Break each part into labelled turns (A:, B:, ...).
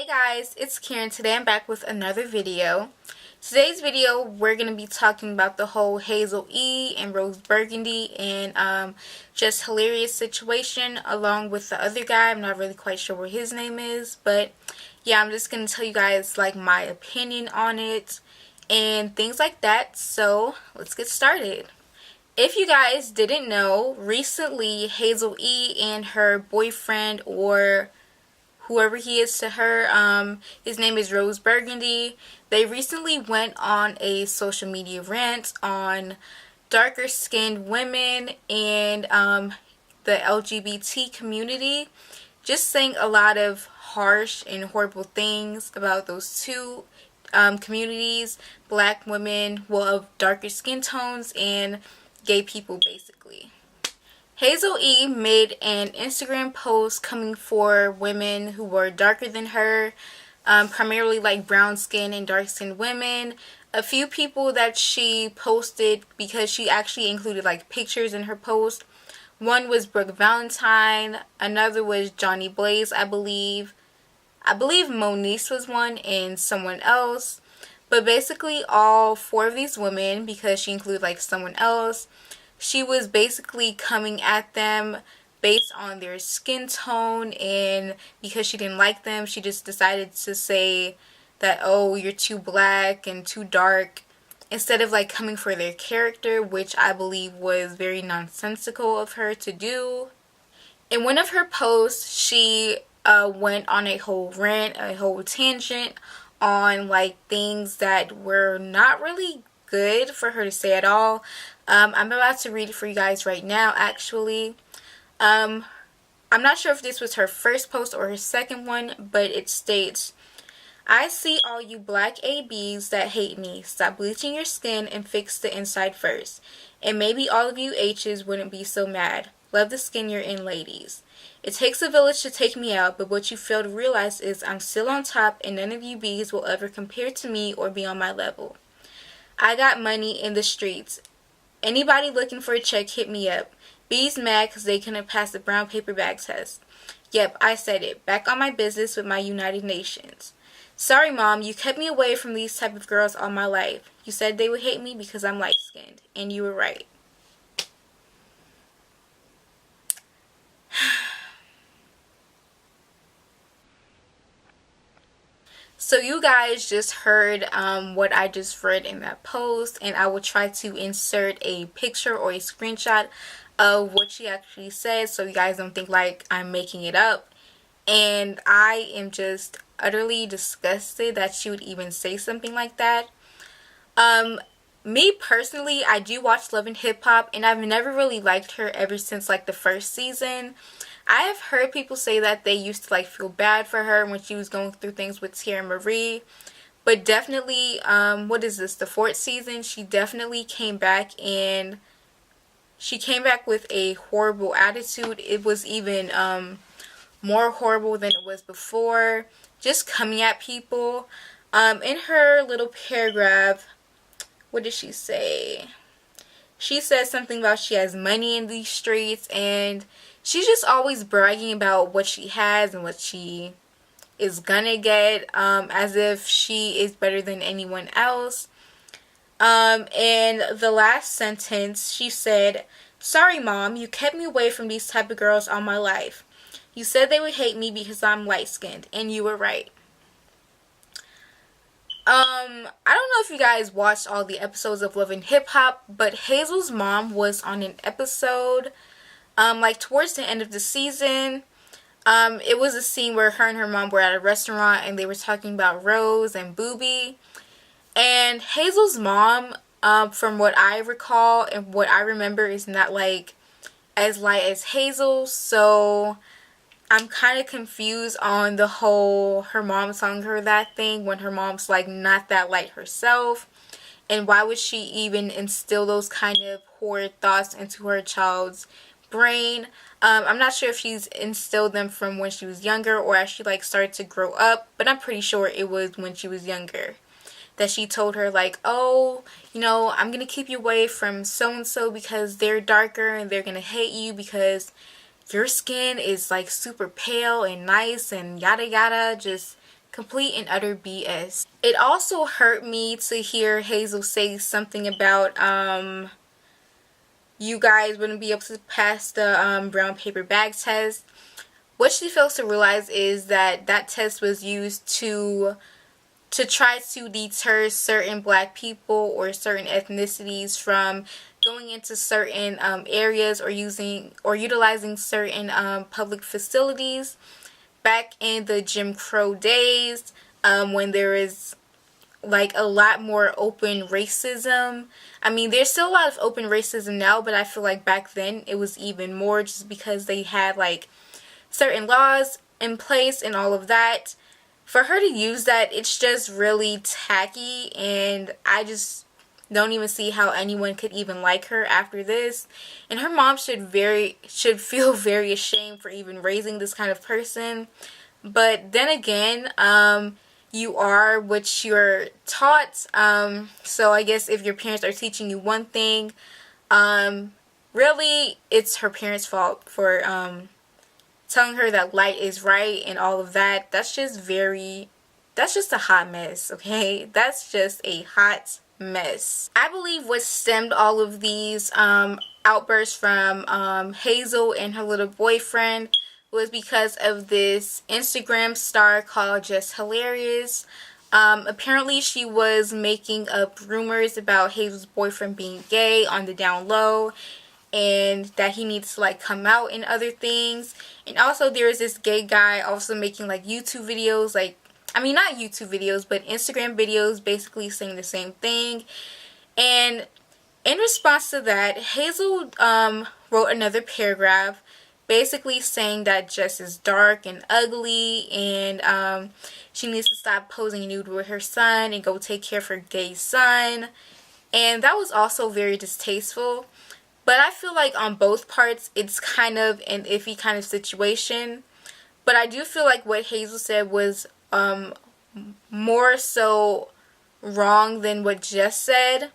A: Hey guys, it's Karen. Today I'm back with another video. Today's video we're going to be talking about the whole Hazel E and Rose Burgundy and Jess Hilarious situation along with the other guy. I'm not really quite sure what his name is, but yeah, I'm just going to tell you guys like my opinion on it and things like that. So let's get started. If you guys didn't know, recently Hazel E and her boyfriend, or whoever he is to her, his name is Rose Burgundy, they recently went on a social media rant on darker skinned women and the LGBT community, just saying a lot of harsh and horrible things about those two communities, black women, well, of darker skin tones, and gay people basically. Hazel E made an Instagram post coming for women who were darker than her, primarily like brown skin and dark skinned women. A few people that she posted, because she actually included like pictures in her post. One was Brooke Valentine, another was Johnny Blaze, I believe Moniece was one, and someone else. But basically all four of these women, because she included like someone else, she was basically coming at them based on their skin tone, and because she didn't like them, she just decided to say that, oh, you're too black and too dark, instead of like coming for their character, which I believe was very nonsensical of her to do. In one of her posts, she went on a whole rant, a whole tangent on like things that were not really good for her to say at all. I'm about to read it for you guys right now, actually. I'm not sure if this was her first post or her second one, but it states, "I see all you black ABs that hate me. Stop bleaching your skin and fix the inside first. And maybe all of you H's wouldn't be so mad. Love the skin you're in, ladies. It takes a village to take me out, but what you fail to realize is I'm still on top and none of you B's will ever compare to me or be on my level. I got money in the streets. Anybody looking for a check, hit me up. B's mad because they couldn't pass the brown paper bag test. Yep, I said it. Back on my business with my United Nations. Sorry, Mom, you kept me away from these type of girls all my life. You said they would hate me because I'm light-skinned, and you were right." So you guys just heard what I just read in that post, and I will try to insert a picture or a screenshot of what she actually said so you guys don't think like I'm making it up. And I am just utterly disgusted that she would even say something like that. Me personally, I do watch Love and Hip Hop, and I've never really liked her ever since like the first season. I have heard people say that they used to like feel bad for her when she was going through things with Tierra Marie, but definitely what is this, the fourth season, she definitely came back, and she came back with a horrible attitude. It was even more horrible than it was before, just coming at people. In her little paragraph, what did she say? She said something about she has money in these streets, and she's just always bragging about what she has and what she is gonna get, as if she is better than anyone else. In the last sentence, she said, "Sorry, Mom, you kept me away from these type of girls all my life. You said they would hate me because I'm light-skinned, and you were right." I don't know if you guys watched all the episodes of Love and Hip Hop, but Hazel's mom was on an episode, like towards the end of the season. It was a scene where her and her mom were at a restaurant and they were talking about Rose and Booby. And Hazel's mom, from what I recall and what I remember, is not like as light as Hazel, so I'm kind of confused on the whole her mom telling her that thing when her mom's like not that light herself. And why would she even instill those kind of horrid thoughts into her child's brain? I'm not sure if she's instilled them from when she was younger or as she like started to grow up, but I'm pretty sure it was when she was younger that she told her like, oh, you know, I'm gonna keep you away from so and so because they're darker and they're gonna hate you because your skin is like super pale and nice and yada yada, just complete and utter BS. It also hurt me to hear Hazel say something about you guys wouldn't be able to pass the brown paper bag test. What she fails to realize is that that test was used to try to deter certain black people or certain ethnicities from going into certain areas or utilizing certain public facilities back in the Jim Crow days, when there is like a lot more open racism. I mean, there's still a lot of open racism now, but I feel like back then it was even more, just because they had like certain laws in place and all of that. For her to use that, it's just really tacky, and I just don't even see how anyone could even like her after this. And her mom should feel very ashamed for even raising this kind of person. But then again, you are what you're taught. So I guess if your parents are teaching you one thing, really it's her parents' fault for telling her that light is right and all of that. That's just a hot mess, okay? That's just a hot mess. I believe what stemmed all of these outbursts from Hazel and her little boyfriend was because of this Instagram star called Jess Hilarious. Apparently she was making up rumors about Hazel's boyfriend being gay on the down low, and that he needs to like come out and other things. And also there is this gay guy also making like YouTube videos, like, I mean not YouTube videos, but Instagram videos, basically saying the same thing. And in response to that, Hazel wrote another paragraph basically saying that Jess is dark and ugly, and she needs to stop posing nude with her son and go take care of her gay son. And that was also very distasteful. But I feel like on both parts, it's kind of an iffy kind of situation. But I do feel like what Hazel said was more so wrong than what Jess said.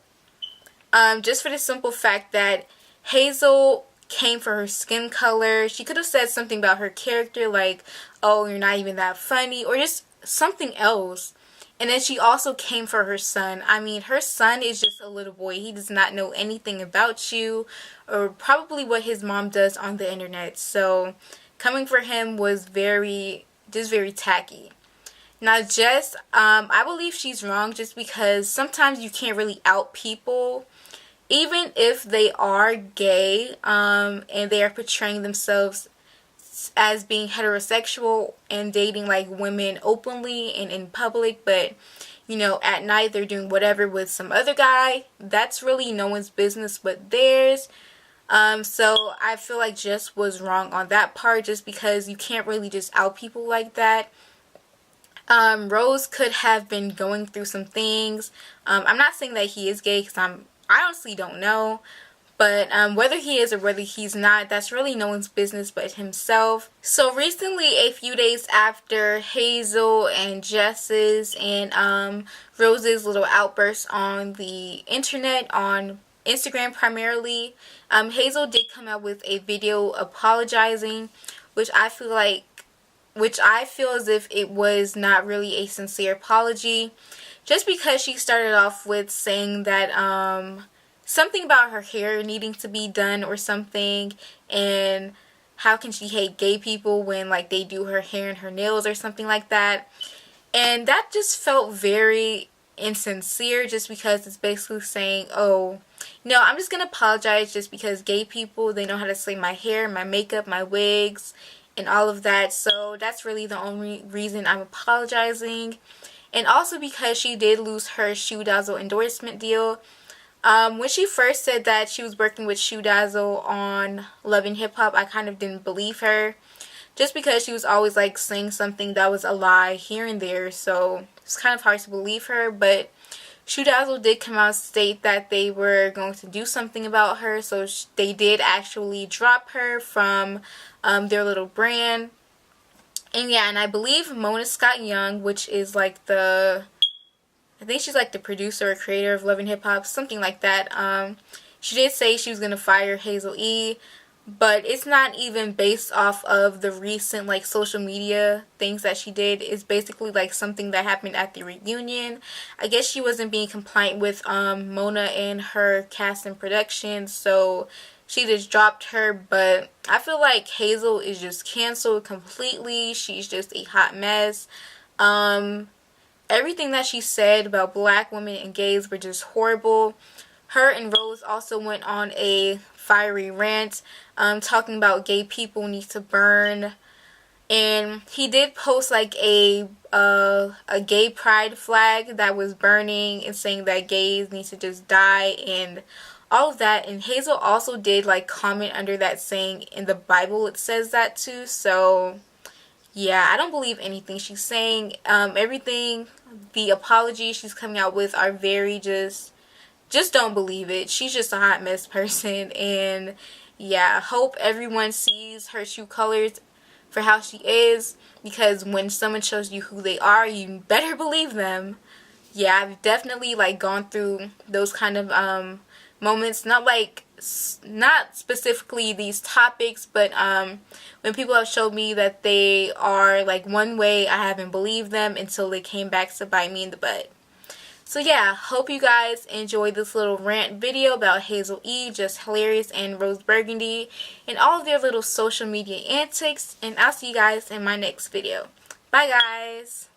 A: Just for the simple fact that Hazel came for her skin color. She could have said something about her character, like, oh, you're not even that funny, or just something else. And then she also came for her son. I mean, her son is just a little boy. He does not know anything about you, or probably what his mom does on the internet. So coming for him was very tacky. Now Jess, I believe she's wrong, just because sometimes you can't really out people, even if they are gay, and they are portraying themselves as being heterosexual and dating like women openly and in public, but you know, at night they're doing whatever with some other guy. That's really no one's business but theirs. So I feel like Jess was wrong on that part, just because you can't really just out people like that. Rose could have been going through some things. I'm not saying that he is gay, because I honestly don't know. But whether he is or whether he's not, that's really no one's business but himself. So recently, a few days after Hazel and Jess's and Rose's little outbursts on the internet, on Instagram primarily, Hazel did come out with a video apologizing, which I feel as if it was not really a sincere apology, just because she started off with saying that something about her hair needing to be done or something, and how can she hate gay people when like they do her hair and her nails or something like that. And that just felt very insincere, just because it's basically saying, oh, no, I'm just gonna apologize just because gay people, they know how to slay my hair, my makeup, my wigs, and all of that. So that's really the only reason I'm apologizing. And also because she did lose her Shoe Dazzle endorsement deal. When she first said that she was working with Shoe Dazzle on Love and Hip Hop, I kind of didn't believe her, just because she was always like saying something that was a lie here and there. So it's kind of hard to believe her. But Shoe Dazzle did come out and state that they were going to do something about her. So they did actually drop her from their little brand. And yeah, and I believe Mona Scott Young, which is like I think she's like the producer or creator of Love and Hip Hop, something like that. She did say she was going to fire Hazel E. but it's not even based off of the recent like social media things that she did. It's basically like something that happened at the reunion. I guess she wasn't being compliant with Mona and her cast and production, so she just dropped her. But I feel like Hazel is just canceled completely. She's just a hot mess. Everything that she said about black women and gays were just horrible. Her and Rose also went on a fiery rant talking about gay people need to burn. And he did post like a gay pride flag that was burning and saying that gays need to just die and all of that. And Hazel also did like comment under that saying in the Bible it says that too. So yeah, I don't believe anything she's saying. Everything, the apologies she's coming out with are very just don't believe it. She's just a hot mess person. And yeah, I hope everyone sees her true colors for how she is, because when someone shows you who they are, you better believe them. Yeah, I've definitely like gone through those kind of moments, not specifically these topics, but when people have showed me that they are like one way, I haven't believed them until they came back to bite me in the butt. So yeah, hope you guys enjoyed this little rant video about Hazel E, Jess Hilarious, and Rose Burgundy, and all of their little social media antics, and I'll see you guys in my next video. Bye guys!